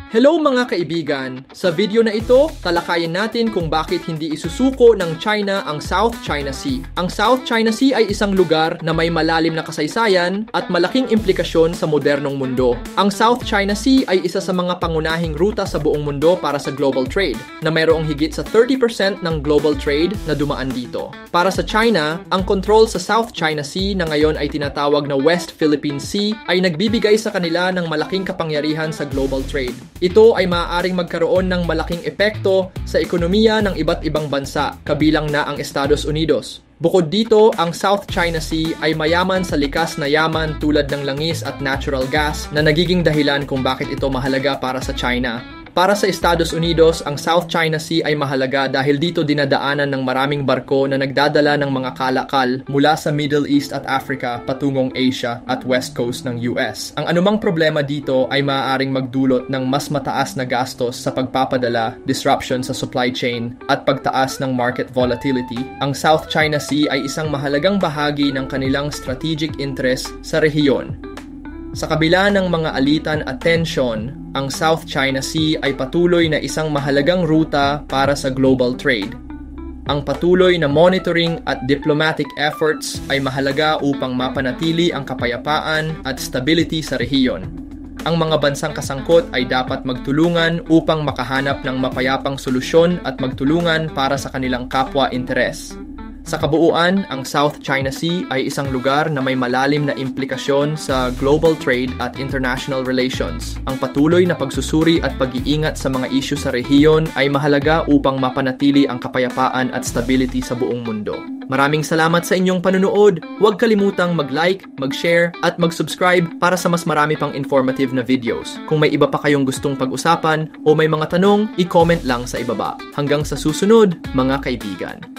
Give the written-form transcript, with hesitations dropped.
Hello mga kaibigan! Sa video na ito, talakayin natin kung bakit hindi isusuko ng China ang South China Sea. Ang South China Sea ay isang lugar na may malalim na kasaysayan at malaking implikasyon sa modernong mundo. Ang South China Sea ay isa sa mga pangunahing ruta sa buong mundo para sa global trade, na mayroong higit sa 30% ng global trade na dumaan dito. Para sa China, ang control sa South China Sea na ngayon ay tinatawag na West Philippine Sea ay nagbibigay sa kanila ng malaking kapangyarihan sa global trade. Ito ay maaaring magkaroon ng malaking epekto sa ekonomiya ng iba't ibang bansa, kabilang na ang Estados Unidos. Bukod dito, ang South China Sea ay mayaman sa likas na yaman tulad ng langis at natural gas na nagiging dahilan kung bakit ito mahalaga para sa China. Para sa Estados Unidos, ang South China Sea ay mahalaga dahil dito dinadaanan ng maraming barko na nagdadala ng mga kalakal mula sa Middle East at Africa patungong Asia at West Coast ng US. Ang anumang problema dito ay maaaring magdulot ng mas mataas na gastos sa pagpapadala, disruption sa supply chain, at pagtaas ng market volatility. Ang South China Sea ay isang mahalagang bahagi ng kanilang strategic interest sa rehiyon. Sa kabila ng mga alitan at tensyon, ang South China Sea ay patuloy na isang mahalagang ruta para sa global trade. Ang patuloy na monitoring at diplomatic efforts ay mahalaga upang mapanatili ang kapayapaan at stability sa rehiyon. Ang mga bansang kasangkot ay dapat magtulungan upang makahanap ng mapayapang solusyon at magtulungan para sa kanilang kapwa-interes. Sa kabuuan, ang South China Sea ay isang lugar na may malalim na implikasyon sa global trade at international relations. Ang patuloy na pagsusuri at pag-iingat sa mga isyu sa rehiyon ay mahalaga upang mapanatili ang kapayapaan at stability sa buong mundo. Maraming salamat sa inyong panunood. Huwag kalimutang mag-like, mag-share, at mag-subscribe para sa mas marami pang informative na videos. Kung may iba pa kayong gustong pag-usapan o may mga tanong, i-comment lang sa ibaba. Hanggang sa susunod, mga kaibigan.